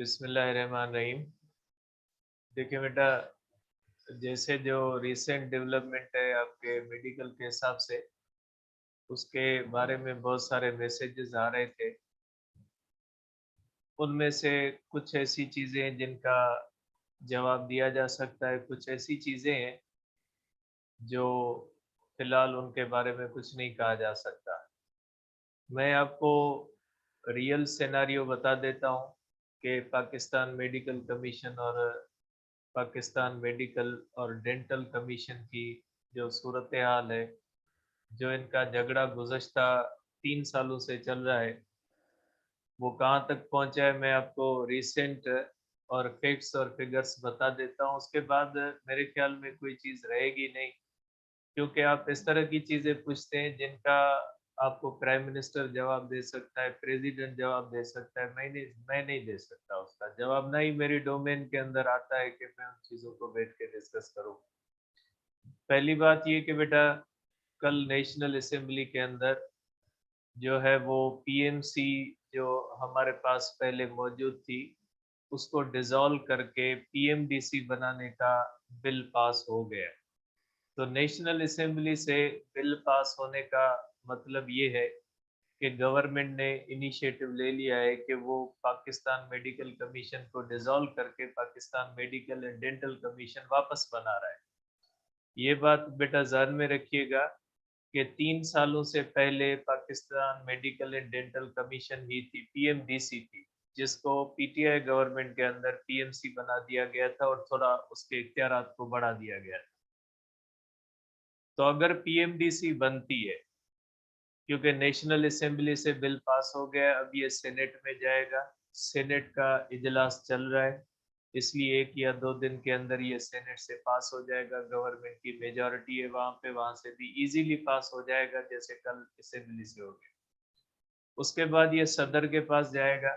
बिस्मिल्लाहिर्रहमानिर्रहीम। देखिए बेटा, जैसे जो रिसेंट डेवलपमेंट है आपके मेडिकल के हिसाब से, उसके बारे में बहुत सारे मैसेजेस आ रहे थे। उनमें से कुछ ऐसी चीज़ें हैं जिनका जवाब दिया जा सकता है, कुछ ऐसी चीज़ें हैं जो फ़िलहाल उनके बारे में कुछ नहीं कहा जा सकता। मैं आपको रियल सिनेरियो बता देता हूँ कि पाकिस्तान मेडिकल कमीशन और पाकिस्तान मेडिकल और डेंटल कमीशन की जो सूरत हाल है, जो इनका झगड़ा गुज़श्ता 3 सालों से चल रहा है, वो कहाँ तक पहुँचा है मैं आपको रिसेंट और फैक्ट्स और फिगर्स बता देता हूँ। उसके बाद मेरे ख़्याल में कोई चीज़ रहेगी नहीं, क्योंकि आप इस तरह की चीज़ें पूछते हैं जिनका आपको प्राइम मिनिस्टर जवाब दे सकता है, प्रेज़िडेंट जवाब दे सकता है, मैं नहीं दे सकता उसका जवाब, ना ही मेरी डोमेन के अंदर आता है कि मैं उन चीज़ों को बैठ के डिस्कस करूँ। पहली बात ये कि बेटा, कल नेशनल असेंबली के अंदर जो है वो पीएमसी जो हमारे पास पहले मौजूद थी, उसको डिसॉल्व करके पीएमडीसी बनाने का बिल पास हो गया। तो नेशनल असेंबली से बिल पास होने का मतलब ये है कि गवर्नमेंट ने इनिशिएटिव ले लिया है कि वो पाकिस्तान मेडिकल कमीशन को डिसॉल्व करके Pakistan medical and dental commission वापस बना रहा है। ये बात बेटा ज़हन में रखिएगा कि 3 सालों से पहले Pakistan medical and dental commission ही थी, पीएमडीसी थी, जिसको पीटीआई गवर्नमेंट के अंदर पीएमसी बना दिया गया था और थोड़ा उसके इख्तियारात को बढ़ा दिया गया था। तो अगर पीएमडीसी बनती है, क्योंकि नेशनल असेंबली से बिल पास हो गया, अब ये सेनेट में जाएगा, सेनेट का इजलास चल रहा है, इसलिए 1 या 2 दिन के अंदर ये सेनेट से पास हो जाएगा, गवर्नमेंट की मेजॉरिटी है वहाँ पे, वहाँ से भी इजीली पास हो जाएगा जैसे कल असेंबली से हो गया। उसके बाद ये सदर के पास जाएगा,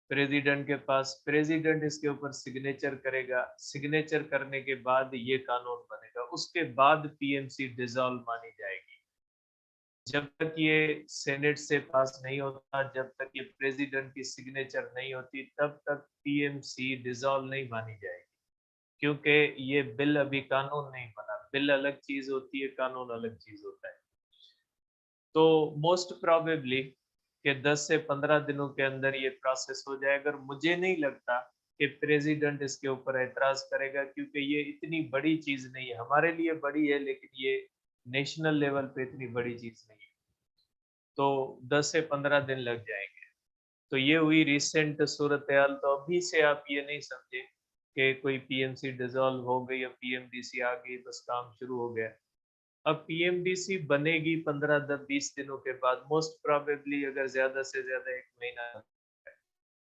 प्रेसिडेंट के पास, प्रेसिडेंट इसके ऊपर सिग्नेचर करेगा, सिग्नेचर करने के बाद ये कानून बनेगा, उसके बाद पीएमसी डिसॉल्व मानी जाएगी। जब तक ये सेनेट से पास नहीं होता, जब तक ये प्रेसिडेंट की सिग्नेचर नहीं होती, तब तक पीएमसी डिसॉल्व नहीं मानी जाएगी, क्योंकि ये बिल अभी कानून नहीं बना। बिल अलग चीज़ होती है, कानून अलग चीज़ होता है। तो मोस्ट प्रोबेबली कि 10 से 15 दिनों के अंदर ये प्रोसेस हो जाएगा, और मुझे नहीं लगता कि प्रेसिडेंट इसके ऊपर एतराज़ करेगा, क्योंकि ये इतनी बड़ी चीज़ नहीं है। हमारे लिए बड़ी है, लेकिन ये नेशनल लेवल पे इतनी बड़ी चीज़ नहीं है। तो 10 से 15 दिन लग जाएँगे। तो ये हुई रिसेंट सूरत-ए-हाल। तो अभी से आप ये नहीं समझें कि कोई पीएमसी डिसॉल्व हो गई या पीएमडीसी आ गई, बस काम शुरू हो गया। अब पीएमडीसी बनेगी 15 द 20 दिनों के बाद, मोस्ट प्रोबेबली अगर ज़्यादा से ज़्यादा 1 महीना।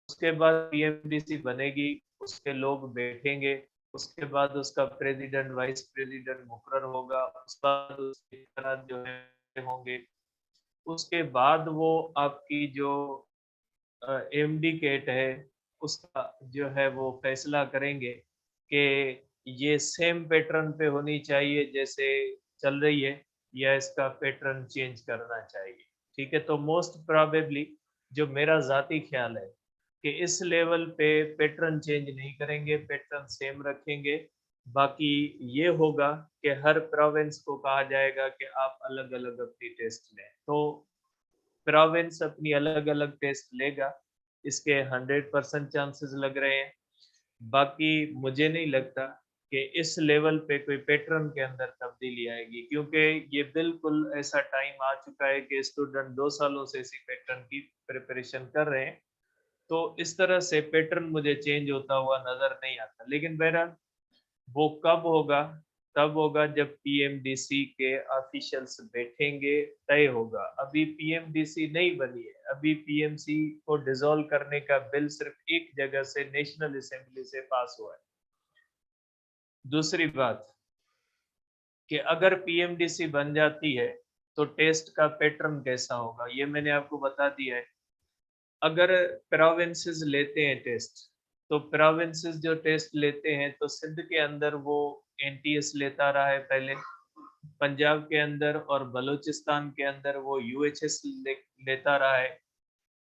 उसके बाद पीएमडीसी बनेगी, उसके लोग बैठेंगे, उसके बाद उसका प्रेज़िडेंट, वाइस प्रेज़िडेंट मुकर्रर होगा, उसके बाद उसके इख्तियारात जो हैं होंगे। उसके बाद वो आपकी जो एमडी कैट है, उसका जो है वो फैसला करेंगे कि ये सेम पैटर्न पे होनी चाहिए जैसे चल रही है, या इसका पैटर्न चेंज करना चाहिए। ठीक है? तो मोस्ट प्रोबेबली जो मेरा ज़ाती ख़्याल है कि इस लेवल पे पैटर्न चेंज नहीं करेंगे, पैटर्न सेम रखेंगे। बाकी ये होगा कि हर प्रोविंस को कहा जाएगा कि आप अलग-अलग अपनी टेस्ट लें। तो प्रोविंस अपनी अलग-अलग टेस्ट लेगा, इसके 100% चांसेस लग रहे हैं। बाकी मुझे नहीं लगता कि इस लेवल पे कोई पैटर्न के अंदर तब्दीली आएगी, क्योंकि ये बिल्कुल ऐसा टाइम आ चुका है कि स्टूडेंट 2 सालों से इसी पैटर्न की प्रिपरेशन कर रहे हैं। तो इस तरह से पैटर्न मुझे चेंज होता हुआ नज़र नहीं आता। लेकिन बहरहाल वो कब होगा? तब होगा जब पीएमडीसी के ऑफिशियल्स बैठेंगे, तय होगा। अभी पीएमडीसी नहीं बनी है, अभी पीएमसी को डिसॉल्व करने का बिल सिर्फ़ एक जगह से, नेशनल असेंबली से पास हुआ है। दूसरी बात कि अगर पीएमडीसी बन जाती है, तो टेस्ट का पैटर्न कैसा होगा, ये मैंने आपको बता दिया है। अगर प्रोविंसेस लेते हैं टेस्ट, तो प्रोविंसेस जो टेस्ट लेते हैं, तो सिंध के अंदर वो एनटीएस लेता रहा है पहले, पंजाब के अंदर और बलूचिस्तान के अंदर वो यूएचएस लेता रहा है,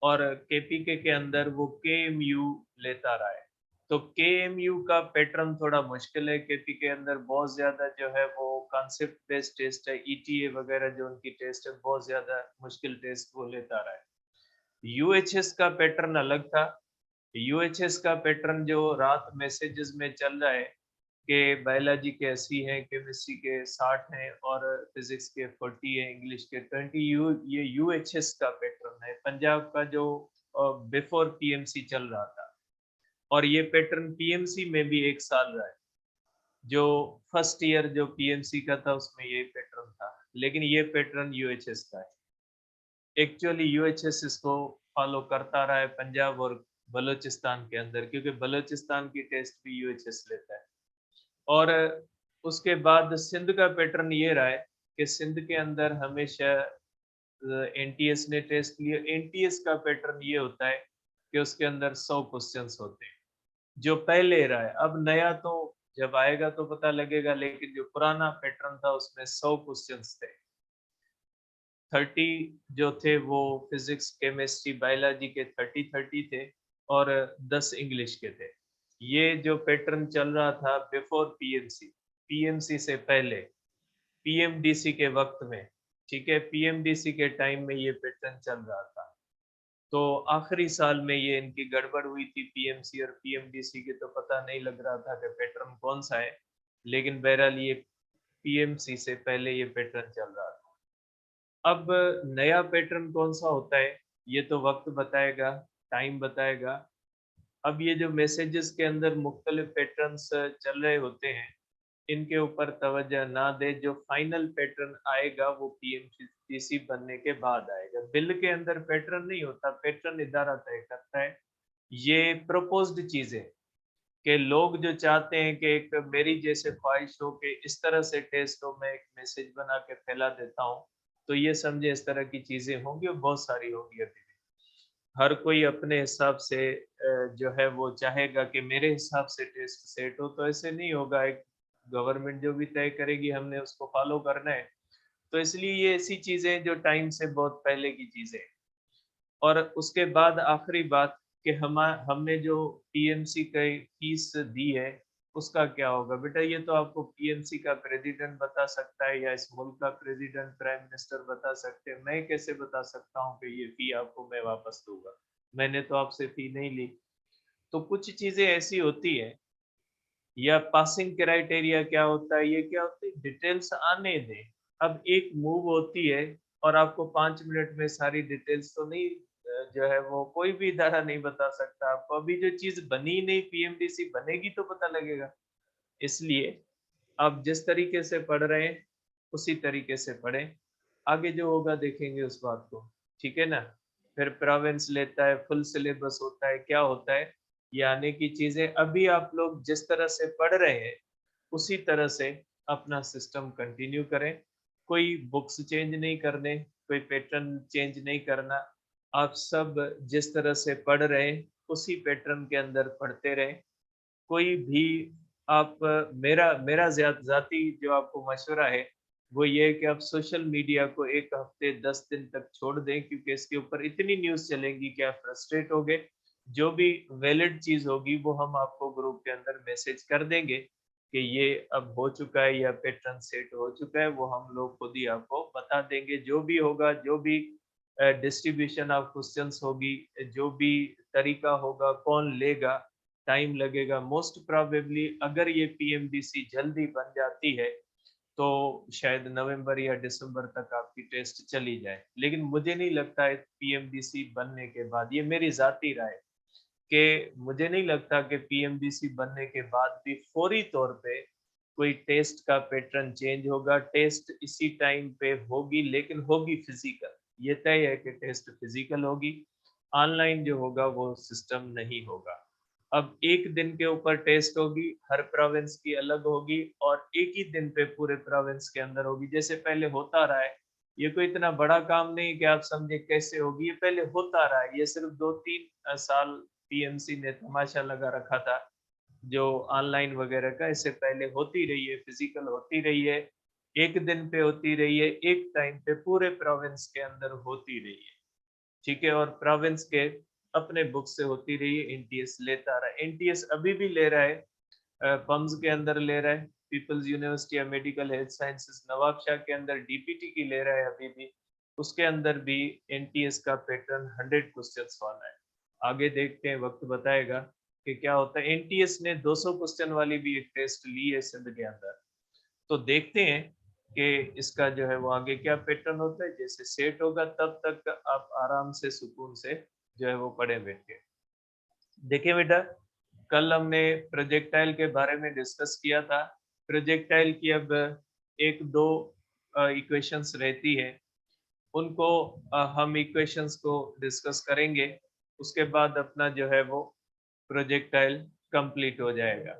और केपीके के अंदर वो केएमयू लेता रहा है। तो केएमयू का पैटर्न थोड़ा मुश्किल है, केपी के अंदर बहुत ज़्यादा जो है वो कॉन्सेप्ट बेस्ड टेस्ट है, ईटीए वगैरह जो उनकी टेस्ट है, बहुत ज़्यादा मुश्किल टेस्ट वो लेता रहा है। यूएचएस का पैटर्न अलग था। यूएचएस का पैटर्न जो रात मैसेजेस में चल रहा है कि बायोलॉजी के 80 हैं, केमिस्ट्री के 60 हैं और फिजिक्स के 40 हैं, इंग्लिश के 20, ये यूएचएस का पैटर्न है, पंजाब का जो बिफोर पीएमसी चल रहा था। और ये पैटर्न पीएमसी में भी 1 साल रहा है। जो फर्स्ट ईयर जो पीएमसी का था उसमें ये पैटर्न था, लेकिन ये पैटर्न यूएचएस का है। एक्चुअली यूएचएस इसको फॉलो करता रहा है पंजाब और बलूचिस्तान के अंदर, क्योंकि बलूचिस्तान की टेस्ट भी यूएचएस लेता है। और उसके बाद सिंध का पैटर्न ये रहा है कि सिंध के अंदर हमेशा एनटीएस ने टेस्ट लिया। एनटीएस का पैटर्न ये होता है कि उसके अंदर 100 क्वेश्चंस होते हैं, जो पहले रहा है। अब नया तो जब आएगा तो पता लगेगा, लेकिन जो पुराना पैटर्न था उसमें 100 क्वेश्चंस थे। 30 जो थे वो फिजिक्स, केमिस्ट्री, बायोलॉजी के 30-30 थे और 10 इंग्लिश के थे। ये जो पैटर्न चल रहा था बिफोर पीएमसी, पीएमसी से पहले, पीएमडीसी के वक्त में, ठीक है, पीएमडीसी के टाइम में ये पैटर्न चल रहा था। तो आखिरी साल में ये इनकी गड़बड़ हुई थी, पीएमसी और पीएमडीसी के, तो पता नहीं लग रहा था कि पैटर्न कौन सा है, लेकिन बहरहाल ये पीएमसी से पहले ये पैटर्न चल रहा था। अब नया पैटर्न कौन-सा होता है, ये तो वक़्त बताएगा, टाइम बताएगा। अब ये जो मैसेजेस के अंदर मुख्तलिफ पैटर्न्स चल रहे होते हैं, इनके ऊपर तवज्जो ना दें। जो फाइनल पैटर्न आएगा वो पीएमसीसी बनने के बाद आएगा। बिल के अंदर पैटर्न नहीं होता, पैटर्न इदारा तय करता है। ये प्रपोज़्ड चीज़ें कि लोग जो चाहते हैं कि एक मेरी जैसे ख्वाहिश हो कि इस तरह से टेस्ट हो, मैं एक मैसेज बना के फैला देता हूँ, तो ये समझे इस तरह की चीज़ें होंगी और बहुत सारी होंगी अभी भी। हर कोई अपने हिसाब से जो है वो चाहेगा कि मेरे हिसाब से टेस्ट सेट हो, तो ऐसे नहीं होगा। एक गवर्नमेंट जो भी तय करेगी हमने उसको फॉलो करना है। तो इसलिए ये ऐसी चीज़ें हैं जो टाइम से बहुत पहले की चीज़ें हैं। और उसके बाद आखिरी बात कि हमने जो पीएमसी की फीस दी है, उसका क्या होगा? बेटा ये तो आपको पीएमसी का प्रेज़िडेंट बता सकता है या इस मुल्क का प्रेज़िडेंट, प्राइम मिनिस्टर बता सकते हैं। मैं कैसे बता सकता हूँ कि ये फ़ी आपको मैं वापस दूँगा? मैंने तो आपसे फ़ी नहीं ली। तो कुछ चीज़ें ऐसी होती हैं, या पासिंग क्राइटेरिया क्या होता है, ये क्या होता है, डिटेल्स आने दें। अब एक मूव होती है और आपको 5 मिनट में सारी डिटेल्स तो नहीं, जो है वो कोई भी इदारा नहीं बता सकता आपको। अभी जो चीज़ बनी ही नहीं, पीएमडीसी बनेगी तो पता लगेगा। इसलिए आप जिस तरीके से पढ़ रहे हैं, उसी तरीके से पढ़ें। आगे जो होगा देखेंगे उस बात को, ठीक है ना? फिर प्रोविंस लेता है, फुल सिलेबस होता है, क्या होता है, ये आने की चीज़ें। अभी आप लोग जिस तरह से पढ़ रहे हैं, उसी तरह से अपना सिस्टम कंटिन्यू करें। कोई बुक्स चेंज नहीं करने, कोई पैटर्न चेंज नहीं करना। आप सब जिस तरह से पढ़ रहे हैं, उसी पैटर्न के अंदर पढ़ते रहें। कोई भी आप मेरा मेरा ज़ाती जो आपको मशवरा है, वो ये है कि आप सोशल मीडिया को 1 हफ़्ते 10 दिन तक छोड़ दें, क्योंकि इसके ऊपर इतनी न्यूज़ चलेंगी कि आप फ्रस्ट्रेट होगे। जो भी वैलिड चीज़ होगी वो हम आपको ग्रुप के अंदर मैसेज कर देंगे कि ये अब हो चुका है या पैटर्न सेट हो चुका है, वो हम लोग खुद ही आपको बता देंगे। जो भी होगा, जो भी डिस्ट्रीब्यूशन ऑफ क्वेश्चंस होगी, जो भी तरीका होगा, कौन लेगा, टाइम लगेगा। मोस्ट प्रोबेबली अगर ये पीएमडीसी जल्दी बन जाती है, तो शायद नवंबर या दिसंबर तक आपकी टेस्ट चली जाए। लेकिन मुझे नहीं लगता है पीएमडीसी बनने के बाद, ये मेरी ज़ाती राय, कि मुझे नहीं लगता कि पीएमडीसी बनने के बाद भी फौरी तौर पे कोई टेस्ट का पैटर्न चेंज होगा। टेस्ट इसी टाइम पे होगी, लेकिन होगी फिज़िकल। ये तय है कि टेस्ट फिज़िकल होगी, ऑनलाइन जो होगा वो सिस्टम नहीं होगा। अब 1 दिन के ऊपर टेस्ट होगी, हर प्रोविंस की अलग होगी और एक ही दिन पे पूरे प्रोविंस के अंदर होगी, जैसे पहले होता रहा है। ये कोई इतना बड़ा काम नहीं कि आप समझे कैसे होगी, ये पहले होता रहा है। ये सिर्फ़ 2-3 साल पीएमसी ने तमाशा लगा रखा था, जो ऑनलाइन वगैरह का। इससे पहले होती रही है, फिज़िकल होती रही है, 1 दिन पे होती रही है, एक टाइम पे पूरे प्रोविंस के अंदर होती रही है। ठीक है, और प्रोविंस के अपने बुक से होती रही है, एनटीएस लेता रहा है। एनटीएस अभी भी ले रहा है, पम्स के अंदर ले रहा है, People's University of Medical Health Sciences Nawabshah के अंदर डीपीटी की ले रहा है अभी भी, उसके अंदर भी एनटीएस का पैटर्न 100 क्वेश्चंस वाला है। आगे देखते हैं, वक्त बताएगा कि क्या होता है। एनटीएस ने 200 क्वेश्चन वाली भी एक टेस्ट ली है सिंध के अंदर, तो देखते हैं कि इसका जो है वो आगे क्या पैटर्न होता है। जैसे सेट होगा तब तक आप आराम से सुकून से जो है वो पढ़े बैठ के। देखिए बेटा, कल हमने प्रोजेक्टाइल के बारे में डिस्कस किया था। प्रोजेक्टाइल की अब एक दो इक्वेशंस रहती है, उनको हम इक्वेशंस को डिस्कस करेंगे, उसके बाद अपना जो है वो प्रोजेक्टाइल कंप्लीट हो जाएगा।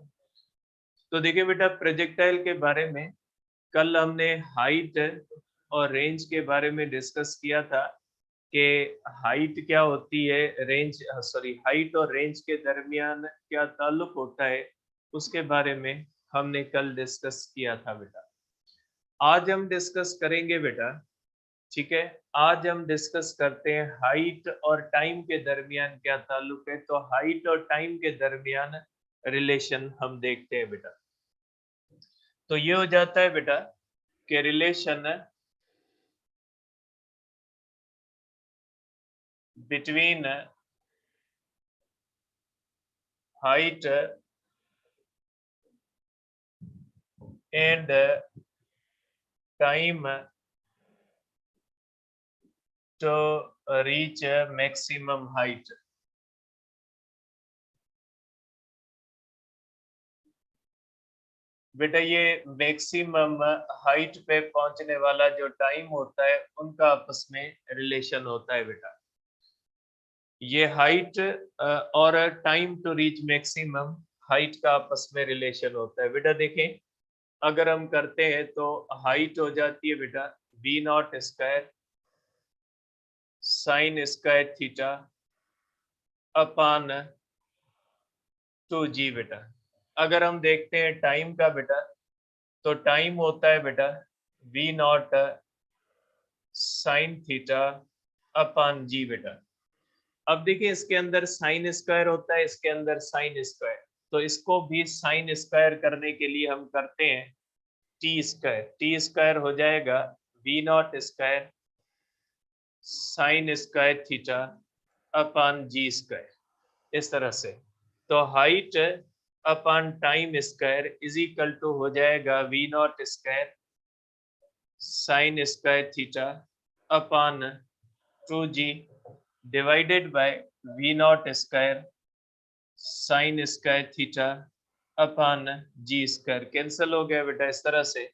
तो देखिए बेटा, प्रोजेक्टाइल के बारे में कल हमने हाइट और रेंज के बारे में डिस्कस किया था कि हाइट क्या होती है, रेंज सॉरी हाइट और रेंज के दरमियान क्या ताल्लुक होता है, उसके बारे में हमने कल डिस्कस किया था बेटा। आज हम डिस्कस करेंगे बेटा, ठीक है, आज हम डिस्कस करते हैं हाइट और टाइम के दरमियान क्या ताल्लुक है। तो हाइट और टाइम के दरमियान रिलेशन हम देखते हैं बेटा। तो ये हो जाता है बेटा कि relation between height and time to reach maximum height। बेटा ये मैक्सिमम हाइट पे पहुंचने वाला जो टाइम होता है उनका आपस में रिलेशन होता है बेटा। ये हाइट और time to reach maximum height का आपस में रिलेशन होता है बेटा। देखें, अगर हम करते हैं तो हाइट हो जाती है बेटा v naught square sine square theta upon 2g बेटा। अगर हम देखते हैं टाइम का बेटा, तो टाइम होता है बेटा v not sine theta upon g बेटा। अब देखिए, इसके अंदर साइन स्क्वायर होता है, इसके अंदर साइन स्क्वायर, तो इसको भी साइन स्क्वायर करने के लिए हम करते हैं टी स्क्वायर। टी स्क्वायर हो जाएगा v naught square sine square theta upon g square, इस तरह से। तो height upon time square is equal to हो जाएगा v naught square sine square theta upon 2g divided by v naught square sine square theta upon g square. Cancel हो गया बेटा इस तरह से,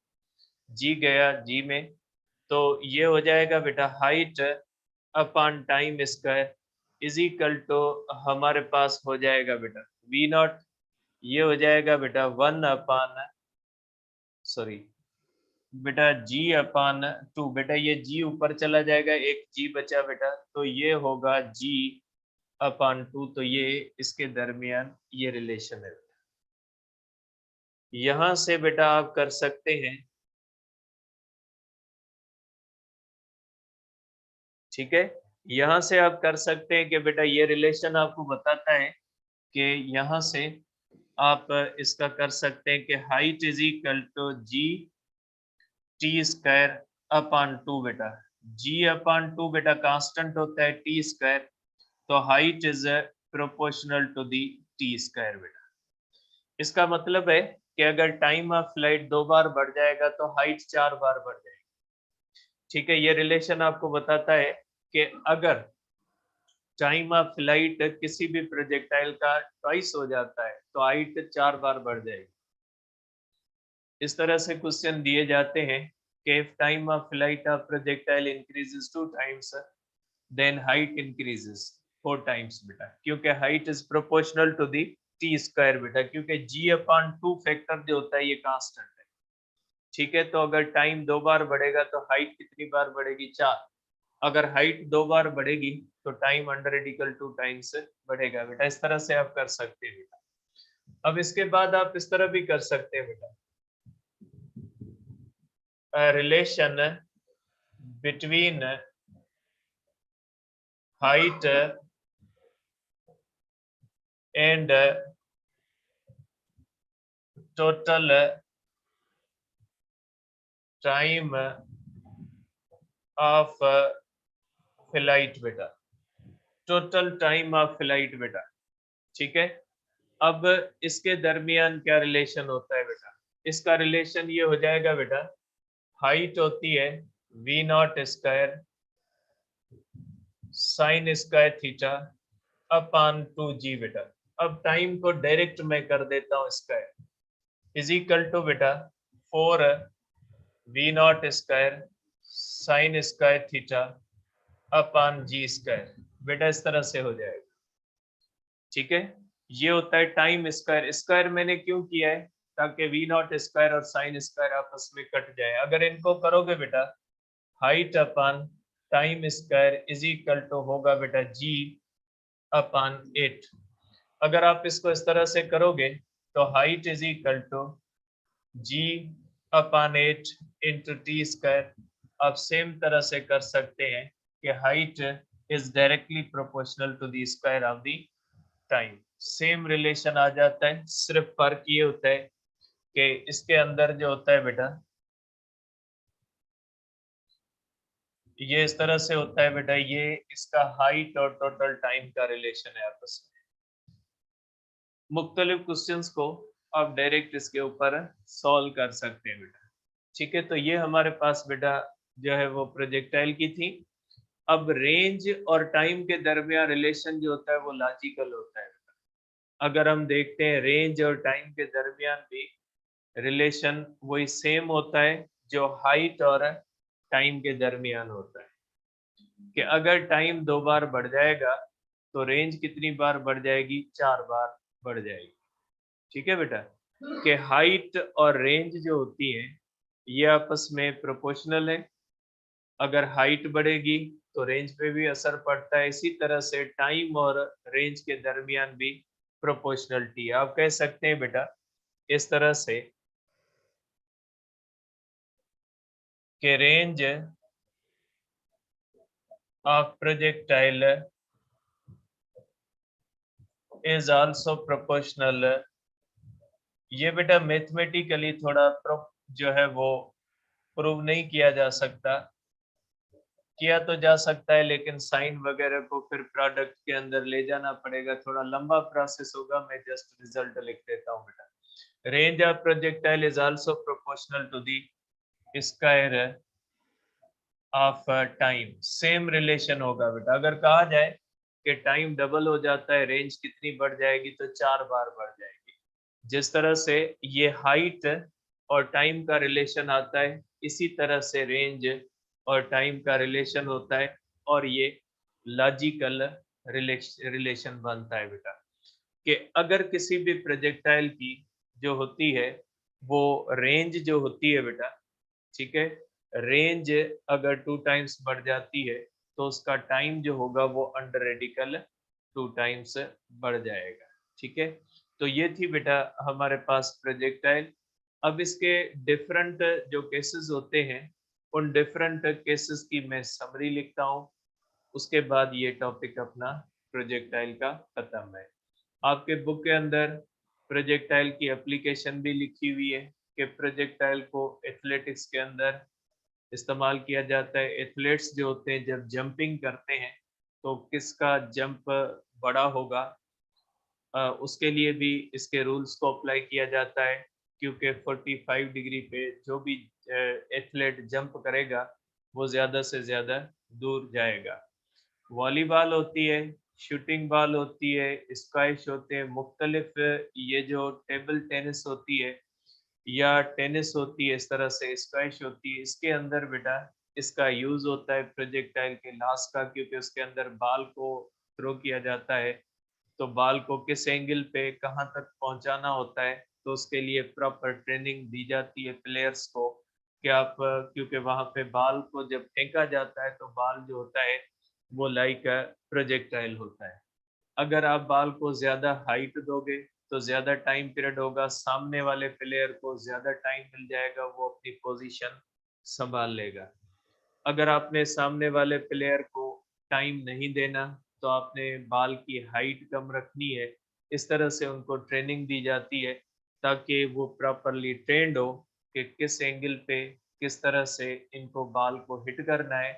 जी गया जी में, तो ये हो जाएगा बेटा height upon time square is equal to हमारे पास हो जाएगा बेटा वी नॉट, ये हो जाएगा बेटा 1 अपान सॉरी बेटा जी अपान 2। बेटा ये जी ऊपर चला जाएगा, एक जी बचा बेटा, तो ये होगा जी अपान 2। तो ये इसके दरमियान ये रिलेशन है। यहां से बेटा आप कर सकते हैं, ठीक है, यहां से आप कर सकते हैं कि बेटा ये रिलेशन आपको बताता है कि यहां से आप इसका कर सकते हैं कि height is equal to g t square upon 2 बेटा। जी अपान 2 बेटा कांस्टेंट होता है टी स्क्वायर, तो height is proportional to the t square बेटा। इसका मतलब है कि अगर टाइम ऑफ फ्लाइट 2 बार बढ़ जाएगा तो हाइट 4 बार बढ़ जाएगी। ठीक है, ये रिलेशन आपको बताता है कि अगर टाइम ऑफ फ्लाइट किसी भी प्रोजेक्टाइल का ट्वाइस हो जाता है तो हाइट 4 बार बढ़ जाएगी। इस तरह से क्वेश्चन दिए जाते हैं कि if time of flight of projectile increases 2 times then height increases 4 times बेटा, क्योंकि height is proportional to the t square बेटा, क्योंकि g upon 2 फैक्टर जो होता है ये कांस्टेंट है। ठीक है, तो अगर टाइम 2 बार बढ़ेगा तो हाइट कितनी बार बढ़ेगी? 4। अगर हाइट 2 बार बढ़ेगी तो टाइम अंडर रेडिकल 2 टाइम्स बढ़ेगा बेटा। इस तरह से आप कर सकते हैं बेटा। अब इसके बाद आप इस तरह भी कर सकते हैं बेटा, relation between height and total time of flight बेटा, टोटल टाइम ऑफ फ्लाइट बेटा, ठीक है। अब इसके दरमियान क्या रिलेशन होता है बेटा, इसका रिलेशन ये हो जाएगा बेटा, हाइट होती है v naught square sine square theta upon 2g बेटा। अब टाइम को डायरेक्ट मैं कर देता हूँ स्क्वायर इज इक्वल टू बेटा 4 v naught square sine square theta upon g square बेटा, इस तरह से हो जाएगा, ठीक है। ये होता है टाइम स्क्वायर। स्क्वायर मैंने क्यों किया है, ताकि वी नॉट स्क्वायर और साइन स्क्वायर आपस में कट जाए। अगर इनको करोगे बेटा, height upon time square is equal to होगा बेटा जी अपान 8। अगर आप इसको इस तरह से करोगे तो height is equal to g upon 8 into t square. आप सेम तरह से कर सकते हैं कि height is directly proportional to the square of the time. Same relation आ जाता है, सिर्फ फर्क ये होता है कि इसके अंदर जो होता है बेटा, ये इस तरह से होता है बेटा, ये इसका हाइट और टोटल टाइम का रिलेशन है आपस में। मुख्तलिफ क्वेश्चंस को आप डायरेक्ट इसके ऊपर सॉल्व कर सकते हैं बेटा, ठीक है। तो ये हमारे पास बेटा जो है वो प्रोजेक्टाइल की थी। अब रेंज और टाइम के दरमियान रिलेशन जो होता है वो लॉजिकल होता है। अगर हम देखते हैं रेंज और टाइम के दरमियान भी रिलेशन वही सेम होता है जो हाइट और टाइम के दरमियान होता है, कि अगर टाइम 2 बार बढ़ जाएगा तो रेंज कितनी बार बढ़ जाएगी, 4 बार बढ़ जाएगी, ठीक है बेटा। कि हाइट और रेंज जो होती है ये आपस में प्रोपोर्शनल है। अगर हाइट बढ़ेगी तो रेंज पे भी असर पड़ता है, इसी तरह से टाइम और रेंज के दरमियान भी प्रोपोर्शनलिटी है। आप कह सकते हैं बेटा इस तरह से कि range of projectile is also proportional. ये बेटा मैथमेटिकली थोड़ा जो है वो प्रूव नहीं किया जा सकता, किया तो जा सकता है लेकिन साइन वगैरह को फिर प्रोडक्ट के अंदर ले जाना पड़ेगा, थोड़ा लंबा प्रोसेस होगा। मैं जस्ट रिजल्ट लिख देता हूँ बेटा। Range of projectile is also proportional to the square of time. Same relation होगा बेटा। अगर कहा जाए कि टाइम डबल हो जाता है, रेंज कितनी बढ़ जाएगी, तो 4 बार बढ़ जाएगी। जिस तरह से ये हाइट और टाइम का रिलेशन आता है, इसी तरह से रेंज और टाइम का रिलेशन होता है, और ये लॉजिकल रिलेशन बनता है बेटा। कि अगर किसी भी प्रोजेक्टाइल की जो होती है वो रेंज जो होती है बेटा, ठीक है, रेंज अगर 2 टाइम्स बढ़ जाती है तो उसका टाइम जो होगा वो अंडर रेडिकल 2 टाइम्स बढ़ जाएगा, ठीक है। तो ये थी बेटा हमारे पास प्रोजेक्टाइल। अब इसके डिफरेंट जो केसेस होते हैं, उन डिफरेंट केसेस की मैं समरी लिखता हूँ, उसके बाद ये टॉपिक अपना प्रोजेक्टाइल का खत्म है। आपके बुक के अंदर प्रोजेक्टाइल की एप्लीकेशन भी लिखी हुई है कि प्रोजेक्टाइल को एथलेटिक्स के अंदर इस्तेमाल किया जाता है। एथलीट्स जो होते हैं जब जंपिंग करते हैं तो किसका जंप बड़ा होगा, उसके लिए भी इसके रूल्स को अप्लाई किया जाता है, क्योंकि 45 डिग्री पे जो भी एथलीट जंप करेगा वो ज़्यादा से ज़्यादा दूर जाएगा। वॉलीबॉल होती है, शूटिंग बॉल होती है, स्क्वैश होते हैं, मुख्तलिफ ये जो टेबल टेनिस होती है या टेनिस होती है, इस तरह से स्क्वैश होती है। इसके अंदर बेटा इसका यूज़ होता है प्रोजेक्टाइल के लास्ट का, क्योंकि उसके अंदर बॉल को थ्रो किया जाता है, तो बॉल को किस एंगल पे कहाँ तक पहुंचाना होता है, तो उसके लिए प्रॉपर ट्रेनिंग दी जाती है प्लेयर्स को कि आप, क्योंकि वहाँ पे बॉल को जब फेंका जाता है तो बॉल जो होता है वो लाइक प्रोजेक्टाइल होता है। अगर आप बॉल को ज़्यादा हाइट दोगे तो ज़्यादा टाइम पीरियड होगा, सामने वाले प्लेयर को ज़्यादा टाइम मिल जाएगा, वो अपनी पोजीशन संभाल लेगा। अगर आपने सामने वाले प्लेयर को टाइम नहीं देना, तो आपने बाल की हाइट कम रखनी है। इस तरह से उनको ट्रेनिंग दी जाती है ताकि वो प्रॉपरली ट्रेंड हो कि किस एंगल पे किस तरह से इनको बाल को हिट करना है,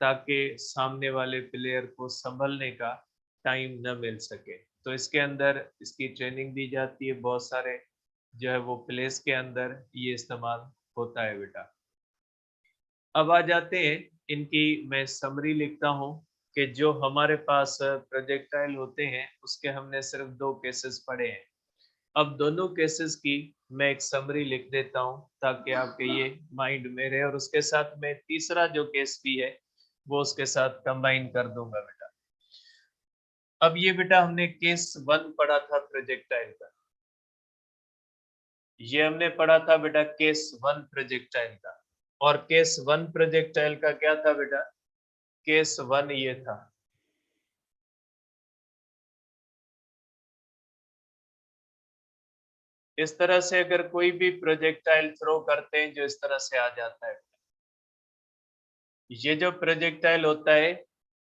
ताकि सामने वाले प्लेयर को संभलने का टाइम न मिल सके। तो इसके अंदर इसकी ट्रेनिंग दी जाती है, बहुत सारे जो है वो प्लेस के अंदर ये इस्तेमाल होता है बेटा। अब आ जाते हैं इनकी, मैं समरी लिखता हूँ कि जो हमारे पास प्रोजेक्टाइल होते हैं उसके हमने सिर्फ 2 केसेस पढ़े हैं। अब दोनों केसेस की मैं एक समरी लिख देता हूँ ताकि आपके ये माइंड में रहे, और उसके साथ मैं तीसरा जो केस भी है वो उसके साथ कंबाइन कर दूंगा बेटा। अब ये बेटा हमने केस 1 पढ़ा था प्रोजेक्टाइल का, ये हमने पढ़ा था बेटा केस 1 प्रोजेक्टाइल का। और केस 1 प्रोजेक्टाइल का क्या था बेटा? केस 1 ये था, इस तरह से अगर कोई भी प्रोजेक्टाइल थ्रो करते हैं जो इस तरह से आ जाता है, ये जो प्रोजेक्टाइल होता है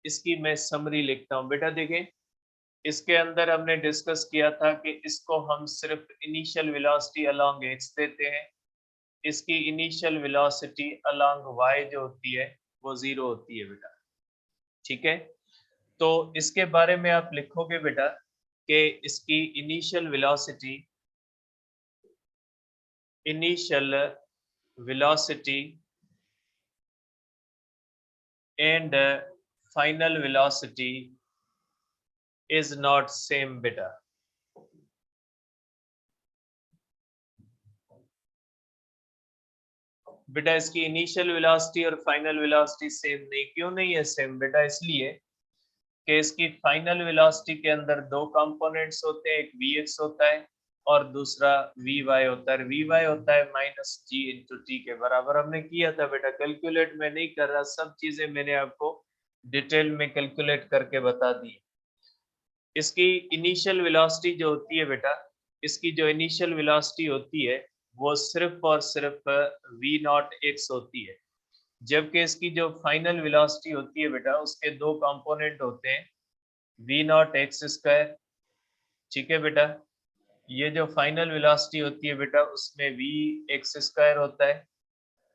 इसकी मैं समरी लिखता हूँ बेटा। देखें, इसके अंदर हमने डिस्कस किया था कि इसको हम सिर्फ इनिशियल वेलोसिटी अलोंग एक्स देते हैं, इसकी इनिशियल वेलोसिटी अलोंग वाई जो होती है वो 0 होती है बेटा। ठीक है, तो इसके बारे में आप लिखोगे बेटा कि इसकी initial velocity and final velocity is not same beta। बेटा इसकी इनिशियल वेलोसिटी और फाइनल वेलोसिटी सेम नहीं, क्यों नहीं है सेम बेटा? इसलिए कि इसकी फाइनल वेलोसिटी के अंदर 2 कंपोनेंट्स होते हैं, एक vx होता है और दूसरा vy होता है। vy होता है माइनस जी इंटू टी के बराबर। हमने किया था बेटा, कैलकुलेट मैं नहीं कर रहा, सब चीजें मैंने आपको डिटेल में कैलकुलेट करके बता दी। इसकी इनिशियल वेलोसिटी जो होती है बेटा, इसकी जो इनिशियल वेलोसिटी होती है वो सिर्फ और सिर्फ v नॉट एक्स होती है, जबकि इसकी जो फाइनल वेलोसिटी होती है बेटा उसके 2 कंपोनेंट होते हैं, v नॉट एक्स स्क्वायर। ठीक है बेटा, ये जो फाइनल वेलोसिटी होती है बेटा उसमें v एक्स स्क्वायर होता है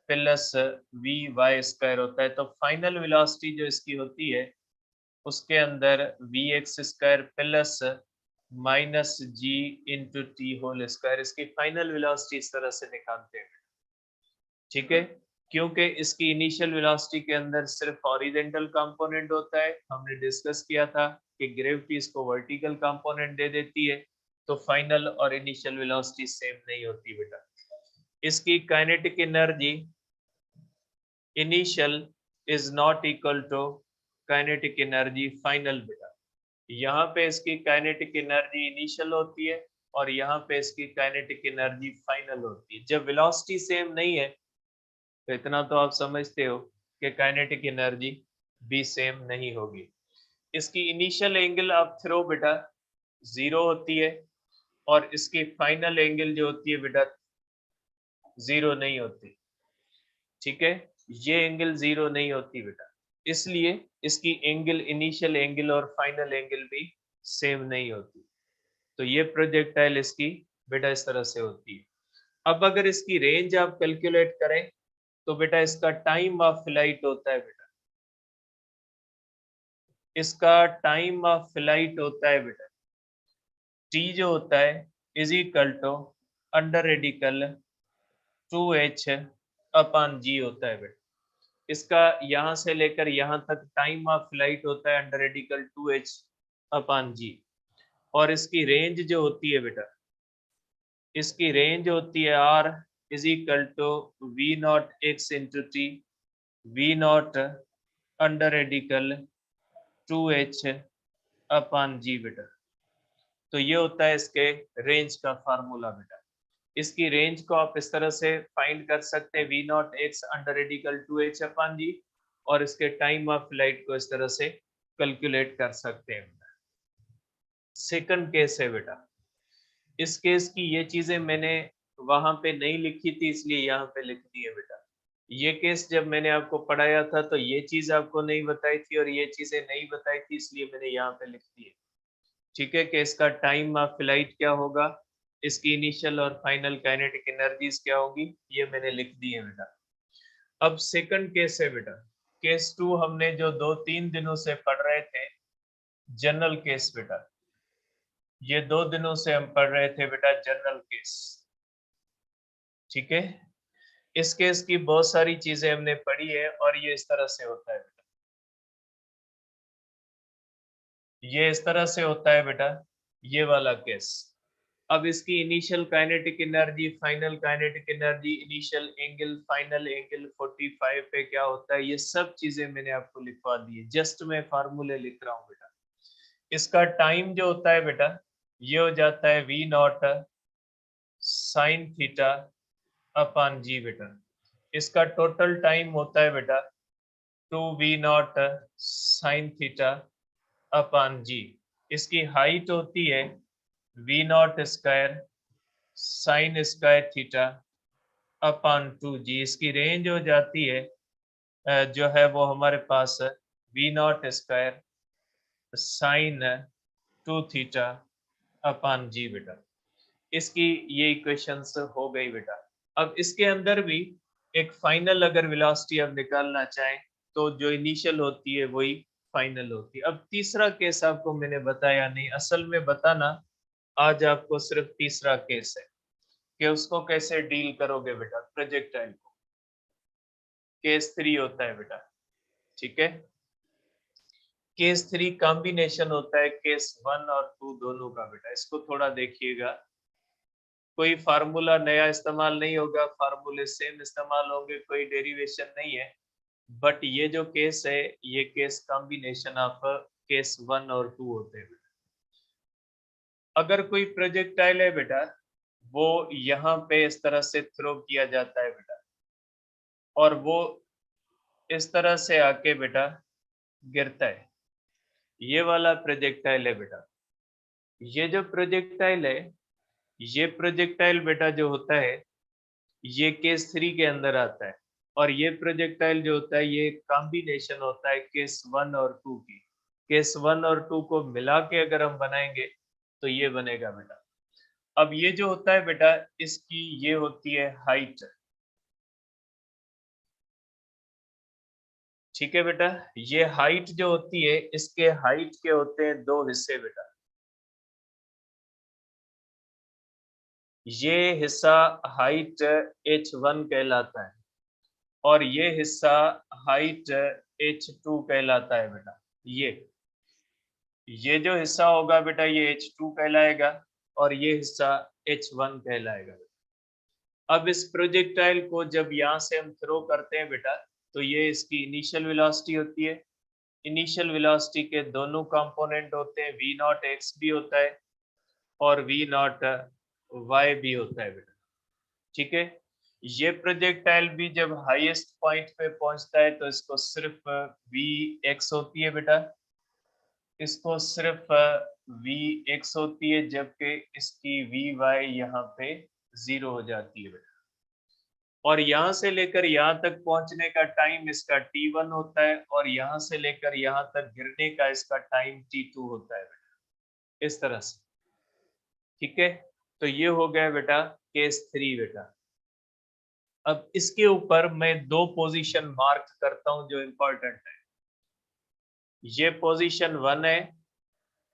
प्लस v वाई स्क्वायर होता है। तो फाइनल वेलोसिटी जो इसकी होती है उसके अंदर v x square plus minus g into t whole square, इसकी फाइनल वेलोसिटी इस तरह से निकालते हैं। ठीक है, क्योंकि इसकी इनिशियल वेलोसिटी के अंदर सिर्फ हॉरिजॉन्टल कंपोनेंट होता है, हमने डिस्कस किया था कि ग्रेविटी इसको वर्टिकल कंपोनेंट दे देती है, तो फाइनल और इनिशियल वेलोसिटी सेम नहीं होती बेटा। इसकी kinetic energy initial is not equal to kinetic energy final बेटा। यहाँ पे इसकी काइनेटिक एनर्जी इनिशियल होती है और यहाँ पे इसकी काइनेटिक एनर्जी फाइनल होती है। जब वेलोसिटी सेम नहीं है तो इतना तो आप समझते हो कि काइनेटिक एनर्जी भी सेम नहीं होगी। इसकी इनिशियल एंगल ऑफ थ्रो बेटा 0 होती है और इसकी फाइनल एंगल जो होती है बेटा 0 नहीं होती। ठीक है, ये एंगल 0 नहीं होती बेटा, इसलिए इसकी एंगल इनिशियल एंगल और फाइनल एंगल भी सेम नहीं होती। तो ये प्रोजेक्टाइल इसकी बेटा इस तरह से होती है। अब अगर इसकी रेंज आप कैलकुलेट करें तो बेटा इसका टाइम ऑफ फ्लाइट होता है बेटा, इसका टाइम ऑफ फ्लाइट होता है बेटा टी जो होता है is equal to under radical 2h upon g होता है बेटा। इसका यहाँ से लेकर यहाँ तक टाइम ऑफ फ्लाइट होता है under radical 2h upon g. और इसकी रेंज जो होती है बेटा, इसकी रेंज होती है r is equal to v not x into t, v not under radical 2h upon g बेटा। तो ये होता है इसके रेंज का फार्मूला बेटा। इसकी रेंज को आप इस तरह से फाइंड कर सकते हैं, v not x under radical 2h upon g, और इसके टाइम ऑफ फ्लाइट को इस तरह से कैलकुलेट कर सकते हैं। सेकंड केस है बेटा, इस केस की ये चीजें मैंने वहां पे नहीं लिखी थी इसलिए यहाँ पे लिखनी है बेटा। ये केस जब मैंने आपको पढ़ाया था तो ये चीज आपको नहीं बताई थी और ये चीजें नहीं बताई थी, इसलिए मैंने यहाँ पे लिख दी है। ठीक है, कि इसका टाइम ऑफ फ्लाइट क्या होगा, इसकी इनिशियल और फाइनल काइनेटिक एनर्जीज क्या होगी, ये मैंने लिख दी है बेटा। अब सेकंड केस है बेटा, केस 2 हमने जो 2-3 दिनों से पढ़ रहे थे, जनरल केस बेटा। ये 2 दिनों से हम पढ़ रहे थे बेटा जनरल केस। ठीक है, इस केस की बहुत सारी चीजें हमने पढ़ी है और ये इस तरह से होता है बेटा। ये इस तरह से होता है बेटा, ये वाला केस। अब इसकी initial kinetic energy, final kinetic energy, initial angle, final angle 45 पे क्या होता है, ये सब चीजें मैंने आपको लिखवा दी है। जस्ट मैं फार्मूले लिख रहा हूँ बेटा। इसका टाइम जो होता है बेटा, ये हो जाता है v not sine theta upon g बेटा। इसका टोटल टाइम होता है बेटा 2v0 साइन थीटा अपॉन जी। इसकी हाइट होती है v0 square sine square theta upon 2g। इसकी रेंज हो जाती है जो है वो हमारे पास v0 square sine 2 theta upon g बेटा। इसकी ये इक्वेशंस हो गई बेटा। अब इसके अंदर भी एक फाइनल अगर वेलोसिटी अब निकालना चाहें तो जो इनिशियल होती है वही फाइनल होती है। अब तीसरा केस आपको मैंने बताया नहीं, असल में बताना आज आपको सिर्फ तीसरा केस है कि उसको कैसे डील करोगे बेटा, प्रोजेक्टाइल को। केस 3 होता है बेटा। ठीक है, केस 3 कॉम्बिनेशन होता है केस 1 और 2 दोनों का बेटा। इसको थोड़ा देखिएगा, कोई फार्मूला नया इस्तेमाल नहीं होगा, फार्मूले सेम इस्तेमाल होंगे, कोई डेरिवेशन नहीं है। बट ये जो केस है, ये केस कॉम्बिनेशन ऑफ केस 1 और 2 होते हैं बेटा। अगर कोई प्रोजेक्टाइल है बेटा, वो यहाँ पे इस तरह से थ्रो किया जाता है बेटा, और वो इस तरह से आके बेटा गिरता है। ये वाला प्रोजेक्टाइल है बेटा। ये जो प्रोजेक्टाइल है, ये प्रोजेक्टाइल बेटा जो होता है, ये केस 3 के अंदर आता है। और ये प्रोजेक्टाइल जो होता है, ये कॉम्बिनेशन होता है केस 1 और 2 की। केस 1 और 2 को मिला के अगर हम बनाएंगे तो ये बनेगा बेटा। अब ये जो होता है बेटा, इसकी ये होती है हाइट। ठीक है बेटा, ये हाइट जो होती है, इसके हाइट के होते हैं 2 हिस्से बेटा। ये हिस्सा हाइट h1 कहलाता है और ये हिस्सा हाइट h2 कहलाता है बेटा। ये जो हिस्सा होगा बेटा, ये h2 कहलाएगा और ये हिस्सा h1 कहलाएगा। अब इस प्रोजेक्टाइल को जब यहाँ से हम थ्रो करते हैं बेटा, तो ये इसकी इनिशियल वेलोसिटी होती है। इनिशियल वेलोसिटी के दोनों कंपोनेंट होते हैं, v नॉट x भी होता है और v नॉट y भी होता है बेटा। ठीक है, ये प्रोजेक्टाइल भी जब हाईएस्ट पॉइंट पे पहुंचता है तो इसको सिर्फ vx होती है बेटा, इसको सिर्फ vx होती है, जबकि इसकी vy यहाँ पे 0 हो जाती है बेटा। और यहाँ से लेकर यहाँ तक पहुंचने का टाइम इसका t1 होता है और यहाँ से लेकर यहाँ तक गिरने का इसका टाइम t2 होता है बेटा, इस तरह से। ठीक है, तो ये हो गया बेटा केस 3 बेटा। अब इसके ऊपर मैं 2 पोजीशन मार्क करता हूं जो इंपॉर्टेंट है। ये पोजीशन 1 है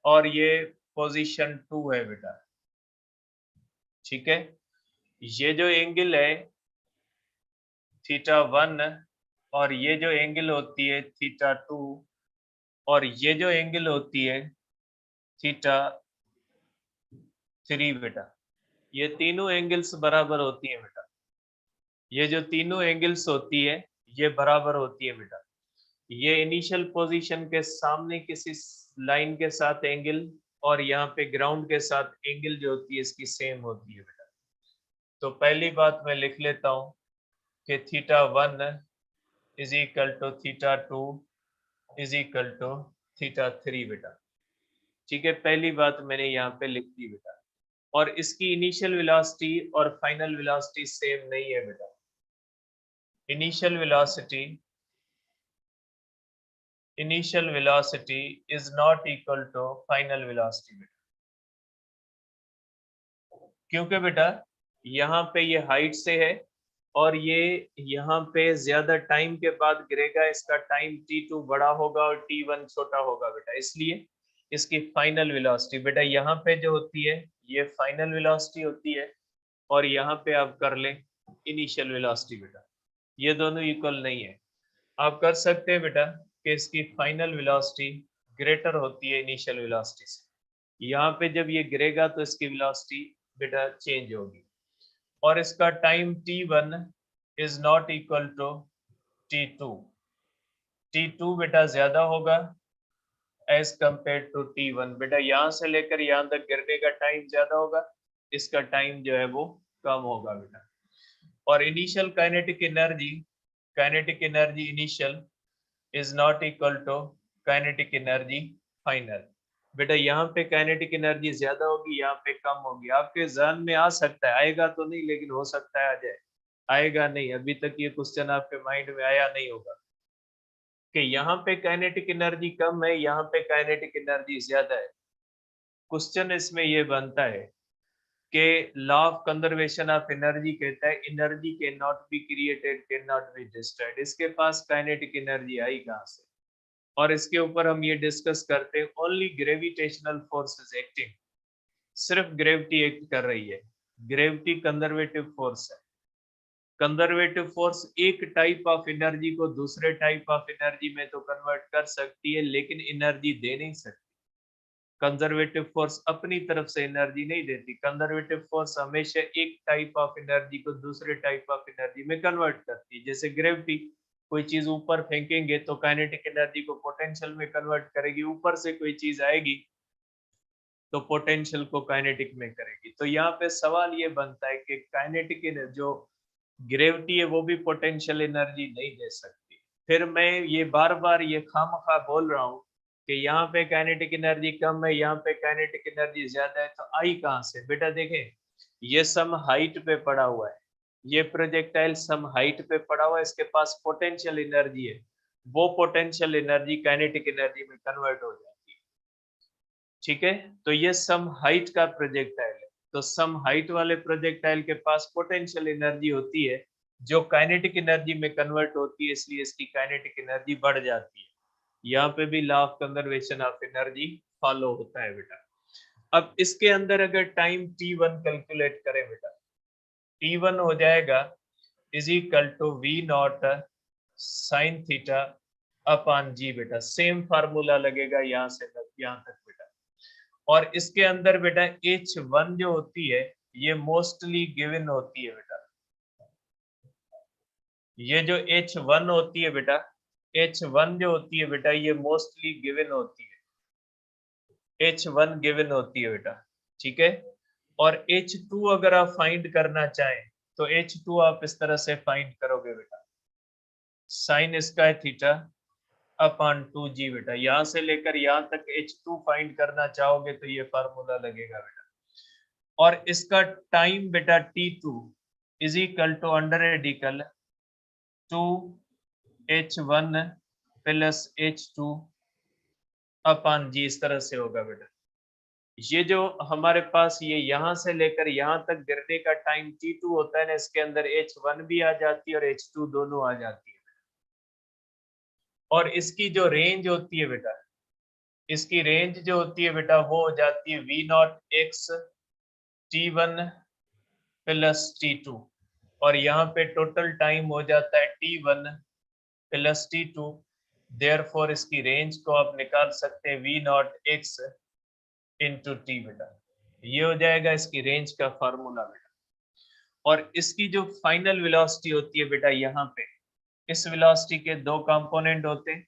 और ये पोजीशन 2 है बेटा। ठीक है, ये जो एंगल है थीटा 1 और ये जो एंगल होती है थीटा 2 और ये जो एंगल होती है थीटा 3 बेटा, ये तीनों एंगल्स बराबर होती है बेटा। ये जो तीनों एंगल्स होती है, ये बराबर होती है बेटा। ये इनिशियल पोजीशन के सामने किसी लाइन के साथ एंगल और यहाँ पे ग्राउंड के साथ एंगल जो होती है इसकी सेम होती है बेटा। तो पहली बात मैं लिख लेता हूँ कि theta 1 is equal to theta 2 is equal to theta 3 बेटा। ठीक है, पहली बात मैंने यहाँ पे लिख दी बेटा। और इसकी इनिशियल वेलोसिटी और फाइनल वेलोसिटी सेम नहीं है बेटा। Initial velocity is not equal to final velocity बेटा, क्योंकि बेटा यहाँ पे ये हाइट से है और ये यहाँ पे ज्यादा टाइम के बाद गिरेगा, इसका टाइम t2 बड़ा होगा और t1 छोटा होगा बेटा, इसलिए इसकी फाइनल वेलोसिटी बेटा यहाँ पे जो होती है ये फाइनल वेलोसिटी होती है और यहाँ पे आप कर लें इनिशियल वेलोसिटी बेटा, ये दोनों इक्वल नहीं है। आप कर सकते हैं बेटा कि इसकी फाइनल वेलोसिटी ग्रेटर होती है इनिशियल वेलोसिटी से, यहाँ पे जब ये गिरेगा तो इसकी वेलोसिटी बेटा चेंज होगी और इसका time t1 is not equal to t2, t2 बेटा ज्यादा होगा एज कंपेयर टू t1, बेटा यहाँ से लेकर यहाँ तक गिरने का टाइम ज्यादा होगा, इसका टाइम जो है वो कम होगा बेटा। और initial kinetic energy initial is not equal to kinetic energy final, बेटा यहाँ पे काइनेटिक एनर्जी ज्यादा होगी, यहाँ पे कम होगी। आपके ज़हन में आ सकता है, आएगा तो नहीं लेकिन हो सकता है आ जाए, आएगा नहीं, अभी तक ये क्वेश्चन आपके माइंड में आया नहीं होगा कि यहाँ पे काइनेटिक एनर्जी कम है, यहाँ पे काइनेटिक एनर्जी ज्यादा है। क्वेश्चन इसमें ये बनता है कि law of conservation of energy कहता है energy can not be created, can not be destroyed. इसके पास काइनेटिक एनर्जी आई कहाँ से? और इसके ऊपर हम ये डिस्कस करते हैं only gravitational force is acting, सिर्फ ग्रेविटी एक्ट कर रही है। ग्रेविटी कंजर्वेटिव फोर्स है। कंजर्वेटिव फोर्स एक टाइप ऑफ एनर्जी को दूसरे टाइप ऑफ एनर्जी में तो कन्वर्ट कर सकती है लेकिन एनर्जी दे नहीं सकती। कंजर्वेटिव फोर्स अपनी तरफ से एनर्जी नहीं देती, कंजर्वेटिव फोर्स हमेशा एक टाइप ऑफ एनर्जी को दूसरे टाइप ऑफ एनर्जी में कन्वर्ट करती है। जैसे ग्रेविटी, कोई चीज ऊपर फेंकेंगे तो काइनेटिक एनर्जी को पोटेंशियल में कन्वर्ट करेगी, ऊपर से कोई चीज आएगी तो पोटेंशियल को काइनेटिक में करेगी। तो यहाँ पे सवाल ये बनता है कि काइनेटिक जो ग्रेविटी है वो भी पोटेंशियल एनर्जी नहीं दे सकती। फिर मैं ये बार बार ये खामखा बोल रहा हूँ कि यहाँ पे काइनेटिक एनर्जी कम है, यहाँ पे काइनेटिक एनर्जी ज्यादा है, तो आई कहाँ से? बेटा देखें, ये सम हाइट पे पड़ा हुआ है, ये प्रोजेक्टाइल सम हाइट पे पड़ा हुआ है, इसके पास पोटेंशियल एनर्जी है, वो पोटेंशियल एनर्जी काइनेटिक एनर्जी में कन्वर्ट हो जाती है। ठीक है, तो ये सम हाइट का प्रोजेक्टाइल है, तो सम हाइट वाले प्रोजेक्टाइल के पास पोटेंशियल एनर्जी होती है जो काइनेटिक एनर्जी में कन्वर्ट होती है, इसलिए इसकी काइनेटिक एनर्जी बढ़ जाती है। यहाँ पे भी law of conservation of energy follow होता है बेटा। अब इसके अंदर अगर टाइम t1 कैलकुलेट करें बेटा, t1 हो जाएगा is equal to v not sine theta upon g बेटा, सेम फार्मूला लगेगा यहाँ से यहाँ तक बेटा। और इसके अंदर बेटा h1 जो होती है ये मोस्टली गिवन होती है बेटा, ये जो h1 होती है बेटा, h1 जो होती है बेटा ये मोस्टली गिवन होती है, h1 गिवन होती है बेटा। ठीक है, और h2 अगर आप फाइंड करना चाहें तो h2 आप इस तरह से फाइंड करोगे बेटा, sign square theta upon 2g बेटा, यहाँ से लेकर यहाँ तक h2 फाइंड करना चाहोगे तो ये फार्मूला लगेगा बेटा। और इसका टाइम बेटा t2 is equal to under radical 2h1 plus h2 upon g, इस तरह से होगा बेटा। ये जो हमारे पास ये यहाँ से लेकर यहाँ तक गिरने का टाइम t2 होता है ना, इसके अंदर h1 भी आ जाती है और h2 दोनों आ जाती है। और इसकी जो रेंज होती है बेटा, इसकी रेंज जो होती है बेटा वो हो जाती है v not x t1 plus t2, और यहाँ पे टोटल टाइम हो जाता है t1 प्लस t2। देयरफॉर इसकी रेंज को आप निकाल सकते हैं v not x into T बेटा, ये हो जाएगा इसकी रेंज का फार्मूला बेटा। और इसकी जो फाइनल वेलोसिटी होती है बेटा, यहाँ पे इस वेलोसिटी के दो कंपोनेंट होते हैं,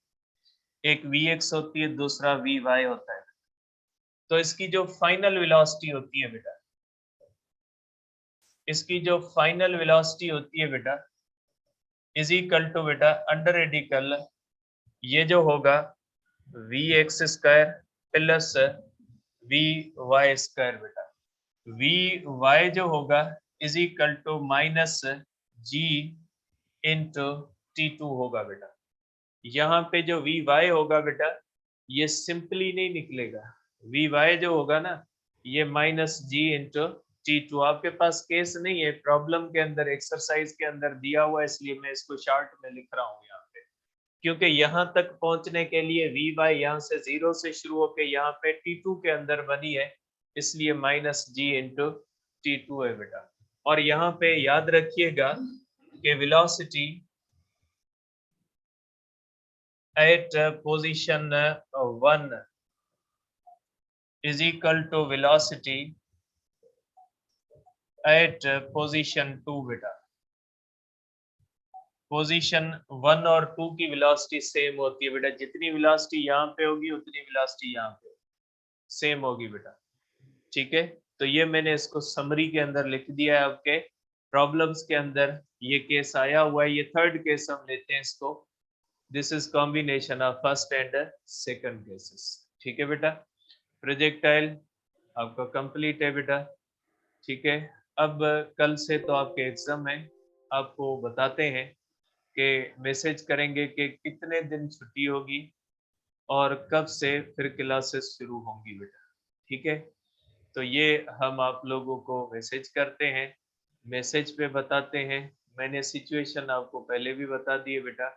एक vx होती है, दूसरा vy होता है। तो इसकी जो फाइनल वेलोसिटी होती है बेटा, इसकी जो फाइनल वेलोसिटी होती है बेटा इज इक्वल टू बेटा अंडर रेडिकल ये जो होगा vx square plus vy square बेटा, vy जो होगा is equal to minus g into T2 होगा बेटा। यहाँ पे जो Vy होगा बेटा, ये सिंपली नहीं निकलेगा। Vy जो होगा ना, ये माइनस जी इंटू T2। आपके पास केस नहीं है, प्रॉब्लम के अंदर, एक्सरसाइज के अंदर दिया हुआ है, इसलिए मैं इसको शार्ट में लिख रहा हूँ यहाँ पे। क्योंकि यहाँ तक पहुंचने के लिए Vy यहाँ से 0 से शुरू होकर यहाँ पे T2 के अंदर बनी है, इसलिए माइनस जी इंटू T2 है बेटा। और यहाँ पे याद रखिएगा कि velocity at position 1 is equal to velocity at position 2 बेटा। पोजीशन 1 और 2 की वेलोसिटी सेम होती है बेटा। जितनी वेलोसिटी यहाँ पे होगी उतनी वेलोसिटी यहाँ पे सेम होगी बेटा। ठीक है, तो ये मैंने इसको समरी के अंदर लिख दिया है। आपके प्रॉब्लम्स के अंदर ये केस आया हुआ है। ये थर्ड केस हम लेते हैं इसको। This is combination of first and second cases. ठीक है बेटा, प्रोजेक्टाइल आपका कंप्लीट है बेटा। ठीक है, अब कल से तो आपके एग्जाम है। आपको बताते हैं कि मैसेज करेंगे कि कितने दिन छुट्टी होगी और कब से फिर क्लासेस शुरू होंगी बेटा। ठीक है, तो ये हम आप लोगों को मैसेज करते हैं, मैसेज पे बताते हैं। मैंने सिचुएशन आपको पहले भी बता दी है बेटा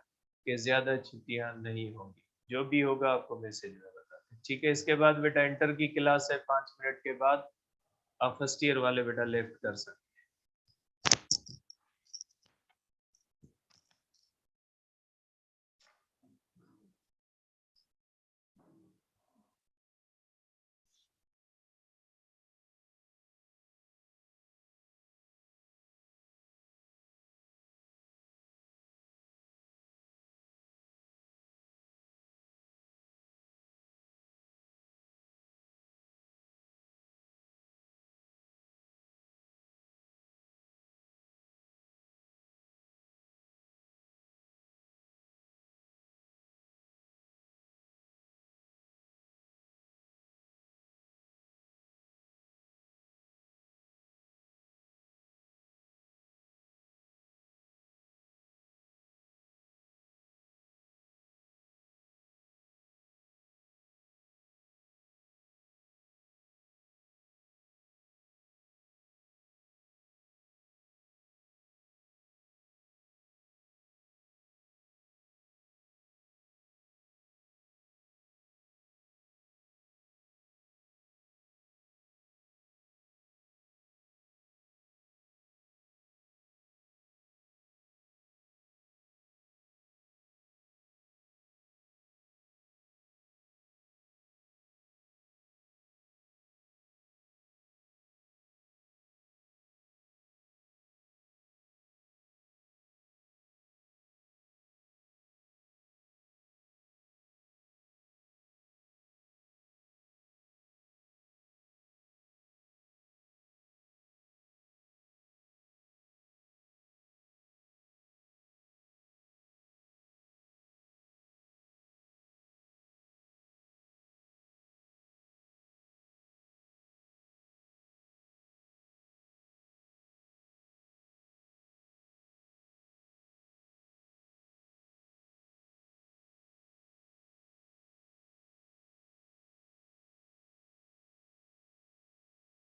कि ज़्यादा छुट्टियां नहीं होंगी। जो भी होगा आपको मैसेज में बताते हैं। ठीक है, इसके बाद बेटा इंटर की क्लास है, 5 मिनट के बाद आप फर्स्ट ईयर वाले बेटा लेफ्ट कर सकते हैं।